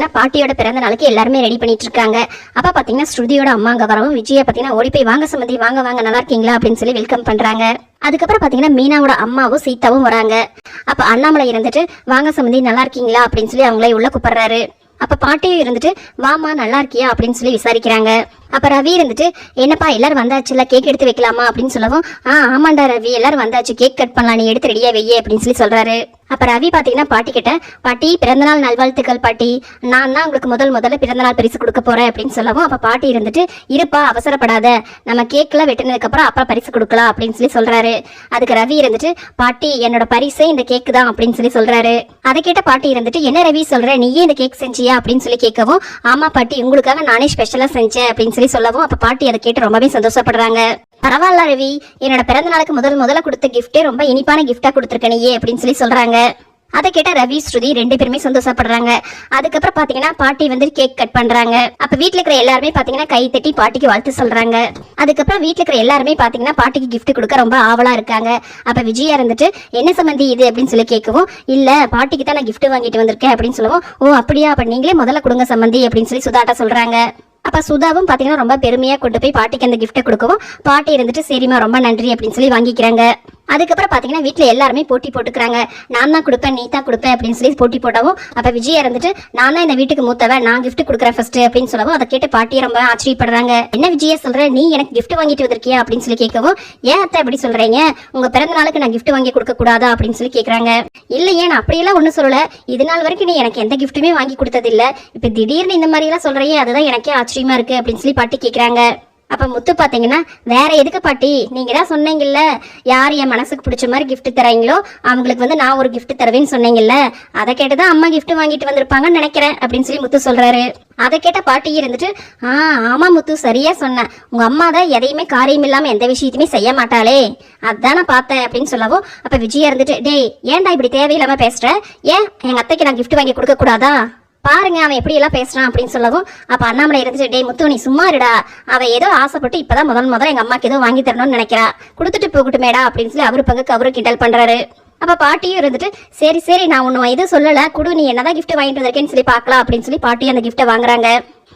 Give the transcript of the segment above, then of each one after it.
பாத்தீங்கன்னா பாட்டியோட பிறந்த நாளுக்கு எல்லாருமே ரெடி பண்ணிட்டு இருக்காங்க. அப்ப பாத்தீங்கன்னா ஸ்ருதியோட அம்மா அங்க வரவும் விஜயா பாத்தீங்கன்னா ஓடி போய் வாங்க சம்மந்தி வாங்க வாங்க நல்லா இருக்கீங்களா அப்படின்னு சொல்லி வெல்கம் பண்றாங்க. அதுக்கப்புறம் பாத்தீங்கன்னா மீனாவோட அம்மாவும் சீதாவும் வராங்க. அப்ப அண்ணாமலை இருந்துட்டு வாங்க சம்மந்தி நல்லா இருக்கீங்களா அப்படின்னு சொல்லி அவங்களே உள்ள கூப்பிடுறாரு. அப்ப பாட்டியும் இருந்துட்டு வாமா நல்லா இருக்கியா அப்படின்னு சொல்லி விசாரிக்கிறாங்க. அப்ப ரவி இருந்துட்டு என்னப்பா எல்லாரும் வந்தாச்சுல கேக் எடுத்து வைக்கலாமா அப்படின்னு சொல்லவும் ஆமாண்டா ரவி எல்லாரும் வந்தாச்சு கேக் கட் பண்ணலாம் நீ எடுத்து ரெடியா வையே அப்படின்னு சொல்லி சொல்றாரு. அப்ப ரவி பாத்தீங்கன்னா பாட்டி கிட்ட பாட்டி பிறந்தநாள் நல்வாழ்த்துக்கள் பாட்டி, நான் தான் உங்களுக்கு முதல்ல பிறந்தநாள் பரிசு கொடுக்க போறேன் அப்படின்னு சொல்லவும் அப்ப பாட்டி இருந்துட்டு இருப்பா அவசரப்படாத நம்ம கேக்லாம் வெட்டினதுக்கு அப்புறம் அப்புறம் பரிசு கொடுக்கலாம் அப்படின்னு சொல்லி சொல்றாரு. அதுக்கு ரவி இருந்துட்டு பாட்டி என்னோட பரிசே இந்த கேக் தான் அப்படின்னு சொல்லி சொல்றாரு. அதை கேட்ட பாட்டி இருந்துட்டு என்ன ரவி சொல்ற நீயே இந்த கேக் செஞ்சியா அப்படின்னு சொல்லி கேட்கவும் ஆமா பாட்டி உங்களுக்காக நானே ஸ்பெஷலா செஞ்சேன் அப்படின்னு சொல்லவும் அப்ப பாட்டி அதை கேட்டு ரொம்பவே சந்தோஷப்படுறாங்க. பரவாயில்ல ரவி என்னோட பிறந்த நாளுக்கு முதல்ல கொடுத்த கிஃப்டே ரொம்ப இனிப்பான கிஃப்டா கொடுத்துருக்க நீயே அப்படின்னு சொல்லி சொல்றாங்க. அதை கேட்ட ரவி ஸ்ருதி ரெண்டு பேருமே சந்தோஷப்படுறாங்க. அதுக்கப்புறம் பாத்தீங்கன்னா பாட்டி வந்து கேக் கட் பண்றாங்க. அப்ப வீட்டுல இருக்கிற எல்லாருமே பாத்தீங்கன்னா கை தட்டி பாட்டிக்கு வாழ்த்து சொல்றாங்க. அதுக்கப்புறம் வீட்டுல இருக்கிற எல்லாருமே பாத்தீங்கன்னா பாட்டிக்கு கிஃப்ட் கொடுக்க ரொம்ப ஆவலா இருக்காங்க. அப்ப விஜயா இருந்துட்டு என்ன சம்பந்தி இது அப்படின்னு சொல்லி கேட்கவும் இல்ல பாட்டிக்கு தான் நான் கிஃப்ட் வாங்கிட்டு வந்திருக்கேன் அப்படின்னு சொல்லவும் ஓ அப்படியா அப்ப நீங்களே முதல்ல கொடுங்க சம்பந்தி அப்படின்னு சொல்லி சுதாட்ட சொல்றாங்க. அப்ப சுதாவும் பாத்தீங்கன்னா ரொம்ப பெருமையா கொண்டு போய் பாட்டிக்கு அந்த கிஃப்ட்டை கொடுக்கவும் பாட்டி இருந்துட்டு சரிமா ரொம்ப நன்றி அப்படின்னு சொல்லி வாங்கிக்கிறாங்க. அதுக்கப்புறம் பாத்தீங்கன்னா வீட்டுல எல்லாருமே போட்டி போட்டுக்கிறாங்க. நான் தான் கொடுப்பேன் நீ தான் கொடுப்பேன் அப்படின்னு சொல்லி போட்டி போட்டவும் அப்ப விஜயா இருந்துட்டு நான் தான் இந்த வீட்டுக்கு மூத்தவன் நான் கிஃப்ட் கொடுக்குறேன் ஃபர்ஸ்ட் அப்படின்னு சொல்லவும் அதை கேட்டு பாட்டி ரொம்ப ஆச்சரியப்படுறாங்க. என்ன விஜயா சொல்ற நீ எனக்கு கிஃப்ட் வாங்கிட்டு வந்திருக்கியா அப்படின்னு சொல்லி கேட்கவும் ஏன் அத்தை எப்படி சொல்றீங்க உங்க பிறந்த நாளுக்கு நான் கிஃப்ட் வாங்கி கொடுக்க கூடாதா அப்படின்னு சொல்லி கேக்குறாங்க. இல்லையே நான் அப்படியெல்லாம் ஒன்னும் சொல்லல, இது நாள் வரைக்கும் நீ எனக்கு எந்த கிஃப்ட்டுமே வாங்கி கொடுத்தது இல்ல, இப்ப திடீர்னு இந்த மாதிரி எல்லாம் சொல்றையே அதுதான் எனக்கே ஆச்சரியமா இருக்கு அப்படின்னு சொல்லி பாட்டி கேக்குறாங்க. அப்ப முத்து பாத்தீங்கன்னா வேற எதுக்கு பாட்டி நீங்க தான் சொன்னீங்கல்ல யார் என் மனசுக்கு பிடிச்ச மாதிரி கிஃப்ட் தராங்களோ அவங்களுக்கு வந்து நான் ஒரு கிஃப்ட் தருவேன்னு சொன்னீங்கல்ல அதை கேட்டுதான் அம்மா கிஃப்ட் வாங்கிட்டு வந்திருப்பாங்கன்னு நினைக்கிறேன் அப்படின்னு சொல்லி முத்து சொல்றாரு. அதை கேட்ட பாட்டி இருந்துட்டு ஆமா முத்து சரியா சொன்ன, உங்க அம்மா தான் எதையுமே காரியம் இல்லாம எந்த விஷயத்தையுமே செய்ய மாட்டாளே அதான் நான் பார்த்தேன் அப்படின்னு சொல்லவும் அப்ப விஜயா இருந்துட்டு டேய் ஏன்டா இப்படி தேவையில்லாம பேசுற, ஏன் எங்க அத்தைக்கு நான் கிஃப்ட் வாங்கி கொடுக்க கூடாதா பாருங்க அவன் எப்படி எல்லாம் பேசுறான் அப்படின்னு சொல்லவும் அப்ப அண்ணாமலை இருந்துச்சு டேய் முத்து நீ சும்மா இருடா, அவ ஏதோ ஆசைப்பட்டு இப்பதான் முதல்ல எங்க அம்மாக்கு ஏதோ வாங்கி தரணும்னு நினைக்கிறா கொடுத்துட்டு போகட்டுமேடா அப்படின்னு சொல்லி அவரு பங்குக்கு அவரு கிண்டல் பண்றாரு. அப்ப பாட்டியும் இருந்துட்டு சரி நான் ஒன்னும் எதுவும் சொல்லல குடு நீ என்னதான் கிஃப்ட் வாங்கிட்டு வந்திருக்கேன்னு சொல்லி பாக்கலாம் அப்படின்னு சொல்லி பாட்டி அந்த கிஃப்ட்டை வாங்குறாங்க.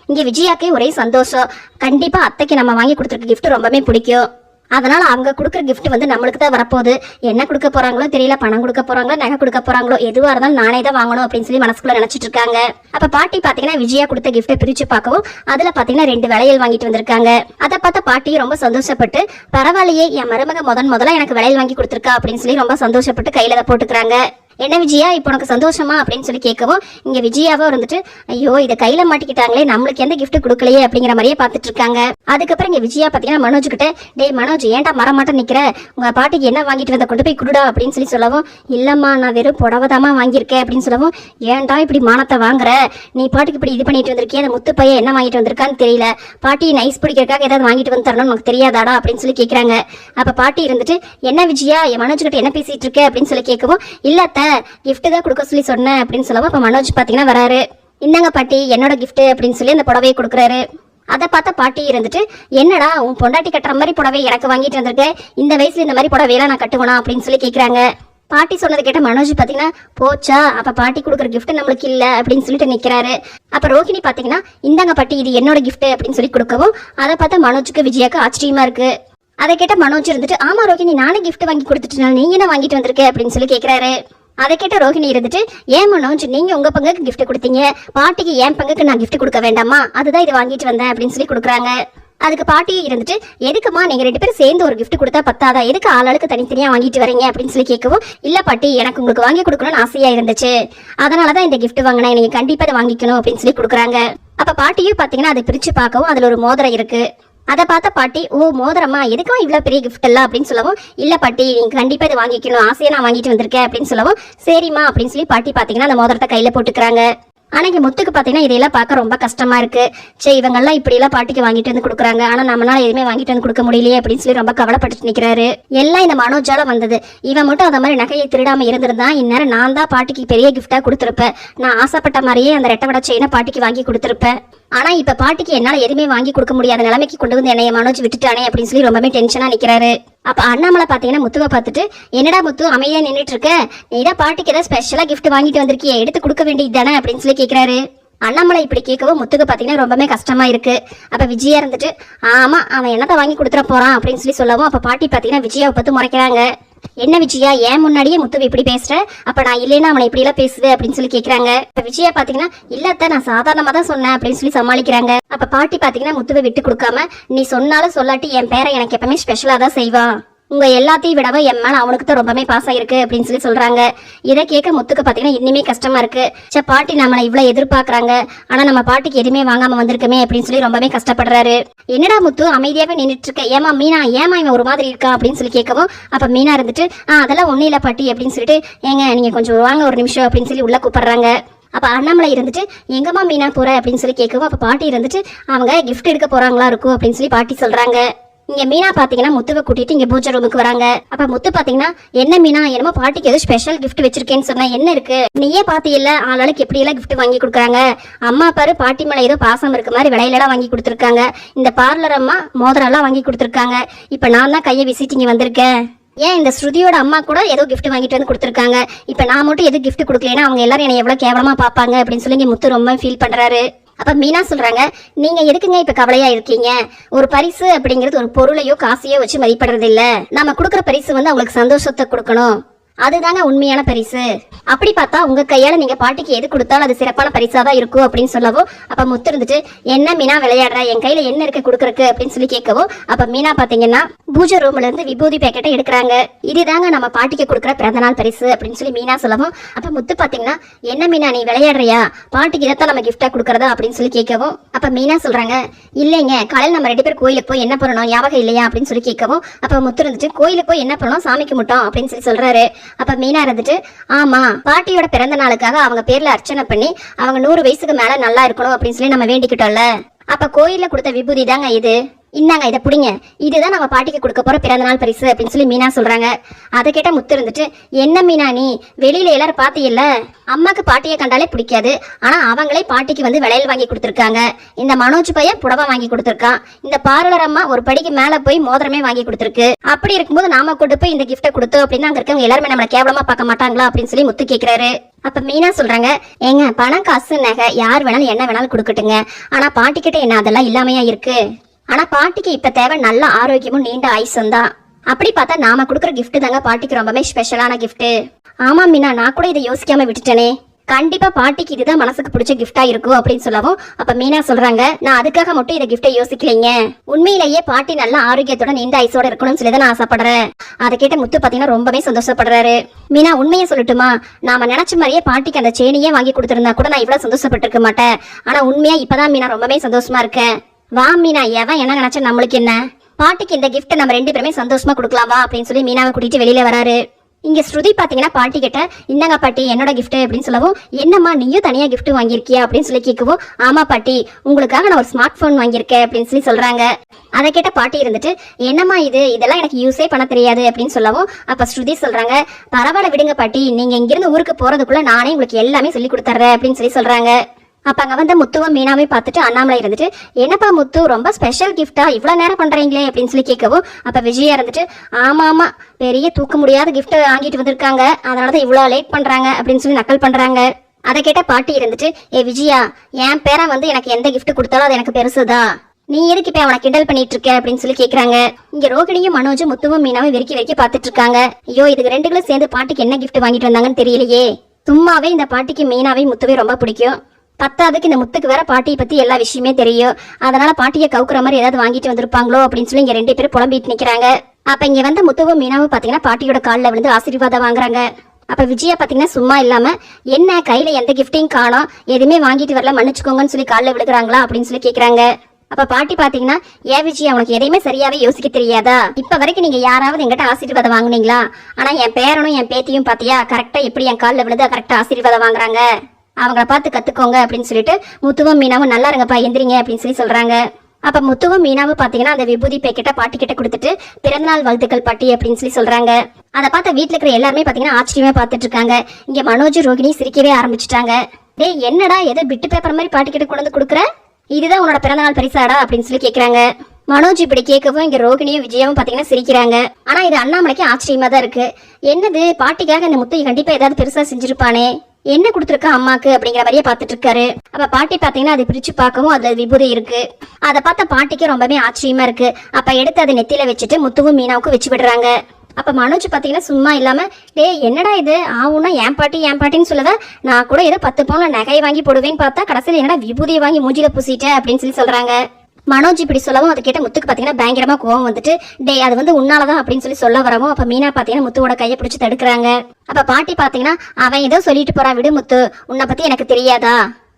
இங்க விஜயாக்கே ஒரே சந்தோஷம், கண்டிப்பா அத்தைக்கு நம்ம வாங்கி கொடுத்துருக்க கிஃப்ட் ரொம்பவே பிடிக்கும், அதனால அவங்க கொடுக்குற கிஃப்ட் வந்து நம்மளுக்கு தான் வரப்போகுது, என்ன கொடுக்க போறாங்களோ தெரியல, பணம் கொடுக்க போறாங்களோ நகை கொடுக்க போறாங்களோ எதுவா இருந்தாலும் நானே தான் வாங்கணும் அப்படின்னு சொல்லி மனசுக்குள்ள நினைச்சிட்டு இருக்காங்க. அப்ப பாட்டி பாத்தீங்கன்னா விஜயா கொடுத்த கிஃப்ட்டை பிரிச்சு பார்க்கவும் அதுல பாத்தீங்கன்னா 2 வளையல் வாங்கிட்டு வந்திருக்காங்க. அதை பார்த்த பாட்டியும் ரொம்ப சந்தோஷப்பட்டு பரவாயில்லையே என் மருமக முதல்ல எனக்கு வளையல் வாங்கி கொடுத்துருக்கா அப்படின்னு சொல்லி ரொம்ப சந்தோஷப்பட்டு கையில போட்டுக்கிறாங்க. என்ன விஜயா இப்போ உனக்கு சந்தோஷமா அப்படின்னு சொல்லி கேட்கவும் இங்க விஜயாவும் இருந்துட்டு ஐயோ இதை கையில மாட்டிக்கிட்டாங்களே நம்மளுக்கு எந்த கிஃப்ட் கொடுக்கலையே அப்படிங்கிற மாதிரியே பார்த்துட்டு இருக்காங்க. அதுக்கப்புறம் இங்க விஜயா பாத்தீங்கன்னா மனோஜ் கிட்ட டேய் மனோஜ் ஏன்டா மரமாட்டம் நிக்கிற, உங்க பாட்டிக்கு என்ன வாங்கிட்டு வந்த கொண்டு போய் குடுடா அப்படின்னு சொல்லி சொல்லவும் இல்லம்மா நான் வெறும் புடவைதாமா வாங்கியிருக்கேன் அப்படின்னு சொல்லவும் ஏன்டா இப்படி மானத்தை வாங்குற, நீ பாட்டுக்கு இப்படி இது பண்ணிட்டு வந்திருக்கே, அந்த முத்து பையன் என்ன வாங்கிட்டு வந்திருக்கான்னு தெரியல, பாட்டி நைஸ் பிடிக்கிறதுக்காக ஏதாவது வாங்கிட்டு வந்து தரணும்னு நமக்கு தெரியாதாடா அப்படின்னு சொல்லி கேட்கறாங்க. அப்ப பாட்டி இருந்துட்டு என்ன விஜயா என் மனோஜ் கிட்ட என்ன பேசிட்டு இருக்க அப்படின்னு சொல்லி கேட்கவும் இல்ல கிஃப்ட் தான் கொடுக்க சொல்லி சொன்னேன் அப்படின்னு சொல்லவும் அப்ப மனோஜ் பாத்தீங்கன்னா வராரு. இந்தாங்க பாட்டி என்னோட கிஃப்ட் அப்படின்னு சொல்லி அந்த புடவையை கொடுக்குறாரு. அதை பார்த்த பாட்டி இருந்துட்டு என்னடா உன் பொண்டாட்டி கட்டுற மாதிரி புடவை எனக்கு வாங்கிட்டு வந்திருக்க, இந்த வயசுல இந்த மாதிரி புடவையெல்லாம் நான் கட்டுவேனா அப்படின்னு சொல்லி கேட்கறாங்க. பாட்டி சொன்னதை கேட்ட மனோஜ் பாத்தீங்கன்னா போச்சா அப்ப பாட்டி கொடுக்குற கிஃப்ட் நம்மளுக்கு இல்ல அப்படின்னு சொல்லிட்டு நிக்கிறாரு. அப்ப ரோஹிணி பாத்தீங்கன்னா இந்தாங்க பாட்டி இது என்னோட கிஃப்ட் அப்படின்னு சொல்லி கொடுக்கவும் அதை பார்த்தா மனோஜுக்கு விஜயாக்கு ஆச்சரியமா இருக்கு. அதை கேட்ட மனோஜ் இருந்துட்டு ஆமா ரோஹிணி நானே கிஃப்ட் வாங்கி கொடுத்துட்டு நீங்க என்ன வாங்கிட்டு வந்திருக்க அப்படின்னு சொல்லி கேட்கிறாரு. அதை கேட்ட ரோஹிணி இருந்துட்டு ஏன் மனோஜ் நீங்க உங்க பங்குக்கு கிஃப்ட் கொடுத்தீங்க, பாட்டிக்கு என் பங்குக்கு நான் கிஃப்ட் கொடுக்க வேண்டாமா, அதுதான் இது வாங்கிட்டு வந்தேன் அப்படின்னு சொல்லி கொடுக்குறாங்க. அதுக்கு பாட்டியை இருந்துட்டு எதுக்குமா நீங்க 2 பேரும் சேர்ந்து ஒரு கிஃப்ட் கொடுத்தா பத்தாதா, எதுக்கு ஆளுக்கு தனித்தனியா வாங்கிட்டு வரீங்க அப்படின்னு சொல்லி கேட்கவும் இல்ல பாட்டி எனக்கு உங்களுக்கு வாங்கி கொடுக்கணும்னு ஆசையா இருந்துச்சு அதனாலதான் இந்த கிஃப்ட் வாங்கினேன் நீங்க கண்டிப்பா அதை வாங்கிக்கணும் அப்படின்னு சொல்லி கொடுக்குறாங்க. அப்ப பாட்டியும் பாத்தீங்கன்னா அதை பிரிச்சு பார்க்கவும் அதுல ஒரு மோதிரம் இருக்கு. அதை பார்த்த பாட்டி ஓ மோதிரமா எதுக்குமா இவ்வளவு பெரிய கிஃப்ட் எல்லாம் அப்படின்னு சொல்லவும் இல்ல பாட்டி நீங்க கண்டிப்பா இதை வாங்கிக்கணும் ஆசையா நான் வாங்கிட்டு வந்திருக்கேன் அப்படின்னு சொல்லவும் சரிம்மா அப்படின்னு சொல்லி பாட்டி பாத்தீங்கன்னா அந்த மோதிரத்தை கையில போட்டுக்கிறாங்க. ஆனா இங்க முத்துக்கு பாத்தீங்கன்னா இதெல்லாம் பார்க்க ரொம்ப கஷ்டமா இருக்கு. சரி இவங்க எல்லாம் இப்படி எல்லாம் பாட்டிக்கு வாங்கிட்டு வந்து கொடுக்குறாங்க ஆனா நம்மளால எதுவுமே வாங்கிட்டு வந்து கொடுக்க முடியலையே அப்படின்னு சொல்லி ரொம்ப கவலைப்பட்டு நிக்கிறாரு. எல்லாம் இந்த மனோஜால வந்தது, இவன் மட்டும் அந்த மாதிரி நகையை திருடாம இருந்திருந்தா இந்நேரம் நான் தான் பாட்டிக்கு பெரிய கிஃப்டா கொடுத்துருப்பேன், நான் ஆசைப்பட்ட மாதிரியே அந்த ரெட்டவட செயினை பாட்டிக்கு வாங்கி கொடுத்துருப்பேன். ஆனா இப்ப பாட்டிக்கு என்னால எதுவுமே வாங்கி கொடுக்க முடியாத நிலைமைக்கு கொண்டு வந்து என்னைய மனோஜ் விட்டுட்டானே அப்படின்னு சொல்லி ரொம்பவே டென்ஷனா நிக்கிறாரு. அப்ப அண்ணாமலை பாத்தீங்கன்னா முத்துவை பார்த்துட்டு என்னடா முத்து அமைதியா நின்றுட்டு இருக்க, நீதான் பாட்டிக்கு ஏதாவது ஸ்பெஷலா கிஃப்ட் வாங்கிட்டு வந்திருக்கிய எடுத்து கொடுக்க வேண்டியது தானே அப்படின்னு சொல்லி கேக்குறாரு. அண்ணாமலை இப்படி கேட்கவும் முத்துக்கு பாத்தீங்கன்னா ரொம்பவே கஷ்டமா இருக்கு. அப்ப விஜயா இருந்துட்டு ஆமா அவன் என்னத்த வாங்கி கொடுத்துட போறான் அப்படின்னு சொல்லி சொல்லவும் அப்ப பாட்டி பாத்தீங்கன்னா விஜயாவை பத்தி முறைக்கிறாங்க. என்ன விஜயா ஏன் முன்னாடியே முத்துவை இப்படி பேசுற, அப்ப நான் இல்லைன்னா அவனை இப்படி எல்லாம் பேசுவேன் அப்படின்னு சொல்லி கேக்குறாங்க. விஜயா பாத்தீங்கன்னா இல்லத்த நான் சாதாரணமா தான் சொன்னேன் அப்படின்னு சொல்லி சமாளிக்கிறாங்க. அப்ப பாட்டி பாத்தீங்கன்னா முத்துவை விட்டு கொடுக்காம நீ சொன்னாலும் சொல்லாட்டி என் பேரை எனக்கு எப்பவுமே ஸ்பெஷலா தான் செய்வான், உங்க எல்லாத்தையும் விடவா என் மேல அவனுக்கு தான் ரொம்பவே பாசம் இருக்கு அப்படின்னு சொல்லி சொல்றாங்க. இதை கேட்க முத்துக்கு பாத்தீங்கன்னா இன்னுமே கஷ்டமா இருக்கு. சே பாட்டி நம்மளை இவ்வளவு எதிர்பார்க்கறாங்க, ஆனா நம்ம பாட்டிக்கு எதுவுமே வாங்காம வந்திருக்கமே அப்படின்னு சொல்லி ரொம்பவே கஷ்டப்படுறாரு. என்னடா முத்து அமைதியாவே நின்றுட்டு இருக்க, ஏமா மீனா ஏமா இவன் ஒரு மாதிரி இருக்கா அப்படின்னு சொல்லி கேட்கவும் அப்ப மீனா இருந்துட்டு அதெல்லாம் ஒன்னும் இல்ல பாட்டி அப்படின்னு சொல்லிட்டு ஏங்க நீங்க கொஞ்சம் வாங்க ஒரு நிமிஷம் அப்படின்னு சொல்லி உள்ள கூப்பிடுறாங்க. அப்ப அண்ணாமலை இருந்துட்டு எங்கம்மா மீனா போற அப்படின்னு சொல்லி கேட்கவும் அப்ப பாட்டி இருந்துட்டு அவங்க கிஃப்ட் எடுக்க போறாங்களா இருக்கும் அப்படின்னு சொல்லி பாட்டி சொல்றாங்க. இங்க மீனா பாத்தீங்கன்னா முத்துவை கூட்டிட்டு இங்க பூஜை ரூமுக்கு வராங்க. அப்ப முத்து பாத்தீங்கன்னா என்ன மீனா என்னமோ பாட்டிக்கு ஏதோ ஸ்பெஷல் கிஃப்ட் வச்சிருக்கேன்னு சொன்னா என்ன இருக்கு, நீயே பாத்தீங்கல்ல ஆளாளுக்கு எப்படி எல்லாம் கிஃப்ட் வாங்கி கொடுக்குறாங்க, அம்மா பாரு பாட்டி மேல ஏதோ பாசம் இருக்க மாதிரி விலையிலாம் வாங்கி கொடுத்துருக்காங்க, இந்த பார்லர் அம்மா மோதிரம் எல்லாம் வாங்கி கொடுத்துருக்காங்க, இப்ப நான் தான் கையை விசிட்டு இங்க வந்திருக்கேன், ஏன் இந்த ஸ்ருதியோட அம்மா கூட ஏதோ கிஃப்ட் வாங்கிட்டு வந்து கொடுத்துருக்காங்க, இப்ப நான் மட்டும் எது கிஃப்ட் கொடுக்கலன்னா அவங்க எல்லாரும் என்ன எவ்வளவு கேவலமா பாப்பாங்க அப்படின்னு சொல்லி முத்து ரொம்ப ஃபீல் பண்றாரு. அப்ப மீனா சொல்றாங்க நீங்க எதுக்குங்க இப்ப கவலையா இருக்கீங்க, ஒரு பரிசு அப்படிங்கிறது ஒரு பொருளையோ காசையோ வச்சு மதிப்பிடுறது இல்ல, நம்ம கொடுக்குற பரிசு வந்து அவங்களுக்கு சந்தோஷத்தை கொடுக்கணும், அதுதாங்க உண்மையான பரிசு, அப்படி பார்த்தா உங்க கையால நீங்க பாட்டிக்கு எது கொடுத்தாலும் அது சிறப்பான பரிசா தான் இருக்கும் அப்படின்னு சொல்லவும் அப்ப முத்து இருந்துட்டு என்ன மீனா விளையாடுற, என் கையில என்ன இருக்கு கொடுக்கறக்கு அப்படின்னு சொல்லி கேட்கவும் அப்ப மீனா பாத்தீங்கன்னா பூஜை ரூம்ல இருந்து விபூதி பேக்கெட்டை எடுக்கிறாங்க. இதுதாங்க நம்ம பாட்டிக்கு கொடுக்குற பிறந்தநாள் பரிசு அப்படின்னு சொல்லி மீனா சொல்லவும் அப்ப முத்து பாத்தீங்கன்னா என்ன மீனா நீ விளையாடுறியா, பாட்டிக்கு இதைத்தான் நம்ம கிஃப்டா கொடுக்கறதா அப்படின்னு சொல்லி கேட்கவும் அப்ப மீனா சொல்றாங்க இல்லைங்க காலையில் நம்ம 2 பேர் கோயிலுக்கு போய் என்ன பண்ணணும் ஞாபகம் இல்லையா அப்படின்னு சொல்லி கேட்கவும் அப்ப முத்து இருந்துட்டு கோயிலுக்கு போய் என்ன பண்ணணும் சாமி கும்பிட்டோம் அப்படின்னு சொல்லி சொல்றாரு. அப்ப மீனா இருந்துட்டு ஆமா பாட்டியோட பிறந்த நாளுக்காக அவங்க பேர்ல அர்ச்சனை பண்ணி அவங்க 100 வயசுக்கு மேல நல்லா இருக்கணும் அப்படின்னு சொல்லி நம்ம வேண்டிக்கிட்டோம்ல, அப்ப கோயில்ல கொடுத்த விபூதி தாங்க இது, இன்னாங்க இதை பிடிங்க, இதுதான் நம்ம பாட்டிக்கு கொடுக்க போற பிறந்த நாள் பரிசு அப்படின்னு சொல்லி மீனா சொல்றாங்க. அதை கேட்ட முத்து இருந்துட்டு என்ன மீனா நீ வெளியில எல்லாரும் பாத்தீங்கல்ல, அம்மாக்கு பாட்டியை கண்டாலே பிடிக்காது, ஆனா அவங்களே பாட்டிக்கு வந்து விலையில் வாங்கி கொடுத்துருக்காங்க, இந்த மனோஜ் பையன் புடவை வாங்கி கொடுத்துருக்கான், இந்த பார்லர் அம்மா ஒரு படிக்கு மேல போய் மோதிரமே வாங்கி கொடுத்துருக்கு, அப்படி இருக்கும்போது நாம கொண்டு போய் இந்த கிஃப்ட்டை கொடுத்தோம் அப்படின்னா அங்க இருக்கவங்க எல்லாருமே நம்மளை கேவலமா பார்க்க மாட்டாங்களா அப்படின்னு சொல்லி முத்து கேட்கிறாரு. அப்ப மீனா சொல்றாங்க ஏங்க பணம் காசு நகை யார் வேணாலும் என்ன வேணாலும் கொடுக்கட்டுங்க, ஆனா பாட்டி கிட்ட என்ன அதெல்லாம் இல்லாமையா இருக்கு, ஆனா பாட்டிக்கு இப்ப தேவை நல்ல ஆரோக்கியமும் நீண்ட ஆயுசும் தான், அப்படி பார்த்தா நாம கொடுக்குற கிஃப்ட் தாங்க பாட்டிக்கு ரொம்பவே ஸ்பெஷலான கிஃப்ட். ஆமா மீனா நான் கூட இதை யோசிக்காம விட்டுட்டேனே, கண்டிப்பா பாட்டிக்கு இதுதான் மனசுக்கு பிடிச்ச கிஃப்டா இருக்கும் அப்படின்னு சொல்லவும் அப்ப மீனா சொல்றாங்க நான் அதுக்காக மட்டும் இதை கிஃப்டை யோசிக்கலைங்க, உண்மையிலேயே பாட்டி நல்ல ஆரோக்கியத்தோட நீண்ட ஆயுசோட இருக்கணும்னு சொல்லி தான் நான் ஆசைப்படுறேன். அதை கேட்ட முத்து பாத்தீங்கன்னா ரொம்பவே சந்தோஷப்படுறாரு. மீனா உண்மையை சொல்லட்டுமா, நாம நினைச்ச மாதிரியே பாட்டிக்கு அந்த சேனியே வாங்கி கொடுத்திருந்தா கூட நான் இவ்வளவு சந்தோஷப்பட்டு இருக்க மாட்டேன், ஆனா உண்மையா இப்பதான் மீனா ரொம்பவே சந்தோஷமா இருக்கேன். வா மீனா எவன் என்ன நினைச்சா நம்மளுக்கு என்ன, பாட்டிக்கு இந்த கிஃப்ட் நம்ம 2 பேருமே சந்தோஷமா கொடுக்கலாம் வா அப்படின்னு சொல்லி மீனாவை கூட்டிட்டு வெளியில வராரு. இங்க ஸ்ருதி பாத்தீங்கன்னா பாட்டி கிட்ட இந்தாங்க பாட்டி என்னோட கிஃப்ட் அப்படின்னு சொல்லவும் என்னம்மா நீயும் தனியா கிஃப்ட் வாங்கியிருக்கியா அப்படின்னு சொல்லி கேட்கவும் ஆமா பாட்டி உங்களுக்காக நான் ஒரு ஸ்மார்ட் போன் வாங்கியிருக்கேன் அப்படின்னு சொல்லி சொல்றாங்க. அதை கேட்ட பாட்டி இருந்துட்டு என்னம்மா இதெல்லாம் எனக்கு யூஸே பண்ண தெரியாது அப்படின்னு சொல்லவும் அப்ப ஸ்ருதி சொல்றாங்க பரவாயில்ல விடுங்க பாட்டி, நீங்க இங்கிருந்து ஊருக்கு போறதுக்குள்ள நானே உங்களுக்கு எல்லாமே சொல்லி கொடுத்துறேன் அப்படின்னு சொல்லி சொல்றாங்க. அப்ப அங்க வந்து முத்துவும் மீனாவே பார்த்துட்டு அண்ணாமலை இருந்துட்டு என்னப்பா முத்து ரொம்ப ஸ்பெஷல் கிஃப்டா இவ்வளவு நேரம் பண்றீங்களே அப்படின்னு சொல்லி கேட்கவும் அப்ப விஜயா இருந்துட்டு ஆமா ஆமா பெரிய தூக்க முடியாத கிஃப்ட் வாங்கிட்டு வந்திருக்காங்க, அதனாலதான் இவ்வளவு லேட் பண்றாங்க அப்படின்னு சொல்லி நக்கல் பண்றாங்க. அதை கேட்ட பாட்டி இருந்துட்டு விஜயா என் பேரா வந்து எனக்கு எந்த கிஃப்ட் கொடுத்தாலும் அது எனக்கு பெருசுதான், நீ எதுக்கு இப்ப அவனை கிண்டல் பண்ணிட்டு இருக்க அப்படின்னு சொல்லி கேக்குறாங்க. இங்க ரோகிணியும் மனோஜும் முத்துவும் மீனாவும் வெறிக்கி பார்த்துட்டு இருக்காங்க. ஐயோ இதுக்கு 2 சேர்ந்து பாட்டிக்கு என்ன கிஃப்ட் வாங்கிட்டு வந்தாங்கன்னு தெரியலையே, சும்மாவே இந்த பாட்டிக்கு மீனாவே முத்துவே ரொம்ப பிடிக்கும், பத்தாவதுக்கு இந்த முத்துக்கு வேற பாட்டியை பத்தி எல்லா விஷயமே தெரியும், அதனால பாட்டியை கவுக்குற மாதிரி ஏதாவது வாங்கிட்டு வந்திருப்பாங்களோ அப்படின்னு சொல்லி இங்க 2 பேரும் புலம்பிட்டு நிக்கிறாங்க. அப்ப இங்க வந்து முத்துவும் மீனாவும் பாத்தீங்கன்னா பாட்டியோட காலில் விழுந்து ஆசீர்வாதம் வாங்குறாங்க. அப்ப விஜயா பாத்தீங்கன்னா சும்மா இல்லாம என்ன கையில எந்த கிஃப்டையும் காணோம், எதுவுமே வாங்கிட்டு வரல மன்னிச்சுக்கோங்கன்னு சொல்லி காலில் விழுகிறாங்களா அப்படின்னு சொல்லி கேக்குறாங்க. அப்ப பாட்டி பாத்தீங்கன்னா ஏன் விஜயா உனக்கு எதையுமே சரியாவே யோசிக்க தெரியாதா, இப்ப வரைக்கும் நீங்க யாராவது எங்கிட்ட ஆசீர்வாதம் வாங்குனீங்களா, ஆனா என் பேரனும் என் பேத்தியும் பாத்தியா கரெக்டா எப்படி என் காலில் விழுந்து கரெக்டா ஆசீர்வாதம் வாங்குறாங்க, அவங்கள பார்த்து கத்துக்கோங்க அப்படின்னு சொல்லிட்டு முத்துவும் மீனாவும் நல்லா இருங்கப்பா எந்திரிங்க அப்படின்னு சொல்லி சொல்றாங்க. அப்ப முத்துவும் மீனாவும் பாத்தீங்கன்னா அந்த விபூதி பேக்கெட்டை பாட்டி கிட்ட கொடுத்துட்டு பிறந்தநாள் வாழ்த்துக்கள் பாட்டி அப்படின்னு சொல்லி சொல்றாங்க. அதை பார்த்த வீட்டுல இருக்கிற எல்லாருமே பாத்தீங்கன்னா ஆச்சரியமா பார்த்துட்டு இருக்காங்க. இங்க மனோஜ் ரோகிணி சிரிக்கவே ஆரம்பிச்சுட்டாங்க. டேய் என்னடா ஏதோ பிட்டு பேப்பர் மாதிரி பாட்டி கிட்ட கொண்டு வந்து கொடுக்குற, இதுதான் உன்னோட பிறந்தநாள் பரிசாடா அப்படின்னு சொல்லி கேக்குறாங்க. மனோஜ் இப்படி கேட்கவும் இங்க ரோகிணியும் விஜயாவும் பாத்தீங்கன்னா சிரிக்கிறாங்க. ஆனா இது அண்ணாமலைக்கு ஆச்சரியமா தான் இருக்கு. என்னது பாட்டிக்காக இந்த முத்து கண்டிப்பா ஏதாவது பெருசா செஞ்சிருப்பானே, என்ன கொடுத்துருக்கா அம்மாக்கு அப்படிங்கிற மாதிரியே பார்த்துட்டு இருக்காரு. அப்ப பாட்டி பாத்தீங்கன்னா அதை பிரிச்சு பார்க்கவும் அதுல விபூதி இருக்கு. அதை பார்த்த பாட்டிக்கு ரொம்பவே ஆச்சரியமா இருக்கு. அப்ப எடுத்து அதை நெத்தியில வச்சுட்டு முத்துவும் மீனாவுக்கும் வச்சு விடுறாங்க. அப்ப மனோஜ் பாத்தீங்கன்னா சும்மா இல்லாம என்னடா இது ஆவுன்னா என் பாட்டின்னு சொல்லத, நான் கூட ஏதோ 10 பவுன்ல நகை வாங்கி போடுவேன்னு பார்த்தா கடைசியில் என்னடா விபூதியை வாங்கி மூஞ்சில பூசிட்ட அப்படின்னு சொல்லி சொல்றாங்க. மனோஜ் இப்படி சொல்லவும் அதை கேட்ட முத்துக்கு பாத்தீங்கன்னா பயங்கரமா கோவம் வந்துட்டு அது வந்து உன்னாலதான் அப்படின்னு சொல்லி சொல்ல வரவும் அப்ப மீனா பாத்தீங்கன்னா முத்துவோட கையை பிடிச்சி தடுக்கிறாங்க. அப்ப பாட்டி பாத்தீங்கன்னா அவன் ஏதோ சொல்லிட்டு போறான், விடு முத்து, உன்னை பத்தி எனக்கு தெரியாதா,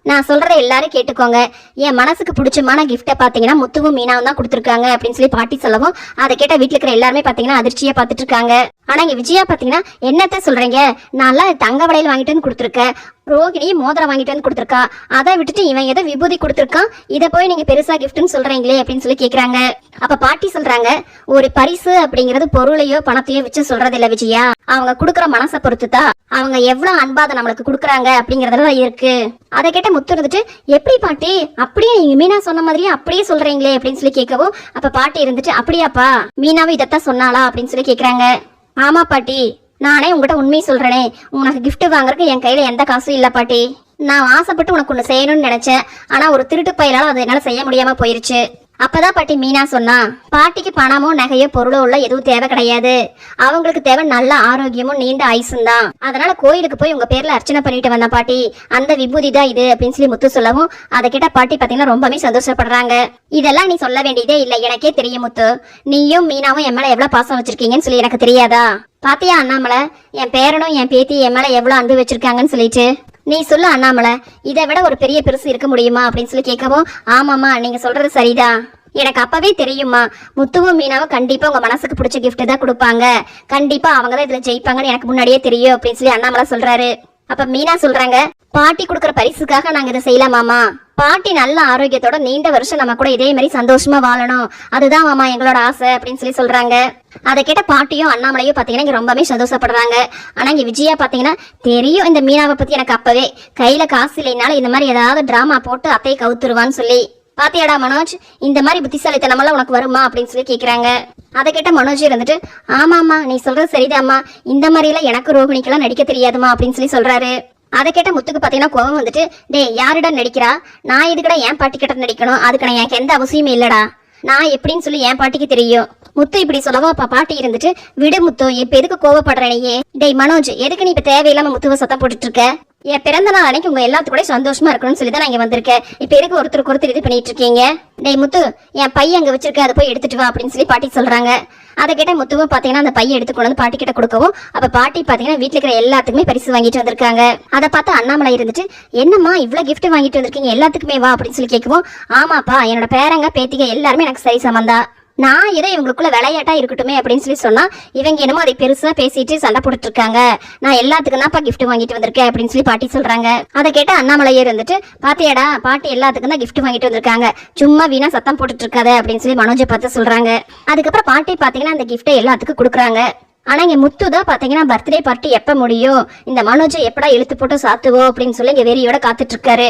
நான் சொல்றத எல்லாரும் கேட்டுக்கோங்க, என் மனசுக்கு பிடிச்சமான கிஃப்ட்டை பாத்தீங்கன்னா முத்துவும் மீனாவும் தான் கொடுத்துருக்காங்க அப்படின்னு சொல்லி பாட்டி சொல்லவும் அதை கேட்ட வீட்டுல இருக்கிற எல்லாருமே பாத்தீங்கன்னா அதிர்ச்சியா பாத்துட்டு இருக்காங்க. ஆனா இங்க விஜயா பாத்தீங்கன்னா என்னத்த சொல்றீங்க, நான் தங்க வளையல் வாங்கிட்டு வந்து கொடுத்துருக்கேன், ரோகிணி மோதிரம் வாங்கிட்டு வந்து கொடுத்துருக்கா, அதை விட்டுட்டு இவன் ஏதோ விபூதி கொடுத்துருக்கான், இதை போய் நீங்க பெருசா கிஃப்ட்னு சொல்றீங்களே அப்படின்னு சொல்லி கேக்குறாங்க. அப்ப பாட்டி சொல்றாங்க, ஒரு பரிசு அப்படிங்கிறது பொருளையோ பணத்தையோ வச்சு சொல்றது இல்ல விஜயா, அவங்க கொடுக்குற மனசை பொறுத்துதான் அவங்க எவ்வளவு அன்பாத நம்மளுக்கு கொடுக்குறாங்க அப்படிங்கறதுல இருக்கு. அதை கேட்ட முத்து இருந்துட்டு எப்படி பாட்டி அப்படியே நீங்க மீனா சொன்ன மாதிரியே அப்படியே சொல்றீங்களே அப்படின்னு சொல்லி கேட்கவும் அப்ப பாட்டி இருந்துட்டு அப்படியாப்பா மீனாவும் இதைத்தான் சொன்னாளா அப்படின்னு சொல்லி கேக்குறாங்க. ஆமா பாட்டி, நானே உங்ககிட்ட உண்மையை சொல்றேனே, உனக்கு கிஃப்ட் வாங்குறதுக்கு என் கையில எந்த காசும் இல்ல பாட்டி, நான் ஆசைப்பட்டு உனக்கு ஒண்ணு செய்யணும்னு நினைச்சேன், ஆனா ஒரு திருட்டு பயிலால அதை என்னால செய்ய முடியாம போயிருச்சு. அப்பதான் பாட்டி மீனா சொன்னா, பாட்டிக்கு பணமோ நகையோ பொருளோ உள்ள எதுவும் தேவை கிடையாது, அவங்களுக்கு தேவை நல்ல ஆரோக்கியமும் நீண்ட ஆயுசும் தான், அதனால கோயிலுக்கு போய் உங்க பேர்ல அர்ச்சனை பண்ணிட்டு வந்தா பாட்டி, அந்த விபூதி தான் இது அப்படின்னு சொல்லி முத்து சொல்லவும் அதை கேட்ட பாட்டி பாத்தீங்கன்னா ரொம்பவே சந்தோஷப்படுறாங்க. இதெல்லாம் நீ சொல்ல வேண்டியதே இல்ல, எனக்கே தெரியும் முத்து, நீயும் மீனாவும் என் மேல எவ்வளவு பாசம் வச்சிருக்கீங்கன்னு சொல்லி எனக்கு தெரியாதா, பாத்தியா அண்ணாமலை, என் பேரனும் என் பேத்தி என் மேல எவ்வளவு அன்பு வச்சிருக்காங்கன்னு சொல்லிட்டு, நீ சொல்லு அண்ணாமலை, இதை விட ஒரு பெரிய பெருசு இருக்க முடியுமா அப்படின்னு சொல்லி கேட்கவும் ஆமாமா நீங்க சொல்றது சரிதான், எனக்கு அப்பவே தெரியுமா முத்துவும் மீனாவும் கண்டிப்பா உங்க மனசுக்கு பிடிச்ச கிஃப்ட் தான் கொடுப்பாங்க, கண்டிப்பா அவங்க தான் இதுல ஜெயிப்பாங்கன்னு எனக்கு முன்னாடியே தெரியும் அப்படின்னு சொல்லி அண்ணாமலை சொல்றாரு. அப்ப மீனா சொல்றாங்க, பாட்டி கொடுக்குற பரிசுக்காக நாங்க இதை செய்யலாமாமா, பாட்டி நல்ல ஆரோக்கியத்தோட நீண்ட வருஷம் நம்ம கூட இதே மாதிரி சந்தோஷமா வாழணும், அதுதான் மாமா எங்களோட ஆசை அப்படின்னு சொல்லி சொல்றாங்க. அதை கேட்ட பாட்டியும் அண்ணாமலையும் பாத்தீங்கன்னா இங்க ரொம்பவே சந்தோஷப்படுறாங்க. ஆனா இங்க விஜயா பாத்தீங்கன்னா தெரியும் இந்த மீனாவை பத்தி எனக்கு அப்பவே, கையில காசு இல்லைனாலும் இந்த மாதிரி ஏதாவது டிராமா போட்டு அத்தையை கவுத்துருவான்னு சொல்லி, பாத்தியாடா மனோஜ் இந்த மாதிரி புத்திசாலித்தனமெல்லாம் உனக்கு வருமா அப்படின்னு சொல்லி கேக்குறாங்க. அதை கேட்ட மனோஜ் இருந்துட்டு ஆமாமா நீ சொல்றது சரிதாம்மா, இந்த மாதிரி எல்லாம் எனக்கு ரோகிணிக்கெல்லாம் நடிக்க தெரியாதுமா அப்படின்னு சொல்லி சொல்றாரு. அதை கேட்ட முத்துக்கு பாத்தீங்கன்னா கோவம் வந்துட்டு யாருடா நடிக்கிறா, நான் எதுக்கடா என் பாட்டி கிட்ட நடிக்கணும், அதுக்கு நான் எனக்கு எந்த அவசியமே இல்லடா, நான் எப்படின்னு சொல்லி என் பாட்டிக்கு தெரியும். முத்து இப்படி சொல்லவும் அப்ப பாட்டி இருந்துட்டு விடு முத்து, இப்ப எதுக்கு கோவப்படுற நீயே, மனோஜ் எதுக்கு நீ இப்ப தேவையில்லாம முத்துவ சத்தம் போட்டுட்டு இருக்க, என் பிறந்த நாள் அன்னைக்கு உங்க எல்லாத்துக்கூட சந்தோஷமா இருக்கணும்னு சொல்லி தான் நான் இங்க வந்திருக்கேன், இப்ப எதுக்கு ஒருத்தருக்கு ஒருத்தர் இது பண்ணிட்டு இருக்கீங்க, முத்து என் பையன் அங்க வச்சிருக்க, அதை போய் எடுத்துட்டு வா அப்படின்னு சொல்லி பாட்டி சொல்றாங்க. அதை கேட்ட முத்துவும் பாத்தீங்கன்னா அந்த பையன் எடுத்து கொண்டு வந்து பாட்டி கிட்ட கொடுக்கவும் அப்ப பாட்டி பாத்தீங்கன்னா வீட்டுல இருக்கிற எல்லாத்துக்குமே பரிசு வாங்கிட்டு வந்திருக்காங்க. அதை பார்த்து அண்ணாமலை இருந்துட்டு என்னம்மா இவ்வளவு கிஃப்ட் வாங்கிட்டு வந்திருக்கீங்க எல்லாத்துக்குமே வா அப்படின்னு சொல்லி கேட்கவும் ஆமாப்பா என்னோட பேரங்க பேத்திக எல்லாருமே எனக்கு சரி சமந்தா, நான் ஏதோ இவங்களுக்குள்ள விளையாட்டா இருக்கட்டுமே அப்படின்னு சொல்லி சொன்னா இவங்க என்னமோ அதை பெருசா பேசிட்டு சண்டை போட்டுட்டு இருக்காங்க, நான் எல்லாத்துக்கும் தான்ப்பா கிஃப்ட் வாங்கிட்டு வந்திருக்கேன் அப்படின்னு சொல்லி பாட்டி சொல்றாங்க. அதை கேட்ட அண்ணாமலையே இருந்துட்டு பாத்தியாடா பாட்டி எல்லாத்துக்கும் தான் கிஃப்ட் வாங்கிட்டு வந்திருக்காங்க, சும்மா வீணா சத்தம் போட்டுட்டு இருக்காத அப்படின்னு சொல்லி மனோஜை பார்த்து சொல்றாங்க. அதுக்கப்புறம் பாட்டி பாத்தீங்கன்னா அந்த கிஃப்டை எல்லாத்துக்கும் கொடுக்குறாங்க. ஆனா இங்க முத்து தான் பாத்தீங்கன்னா பர்த்டே பார்ட்டி எப்ப முடியும், இந்த மனோஜை எப்படா இழுத்து போட்டு சாத்துவோ அப்படின்னு சொல்லி இங்க வெறியோட காத்துட்டு இருக்காரு.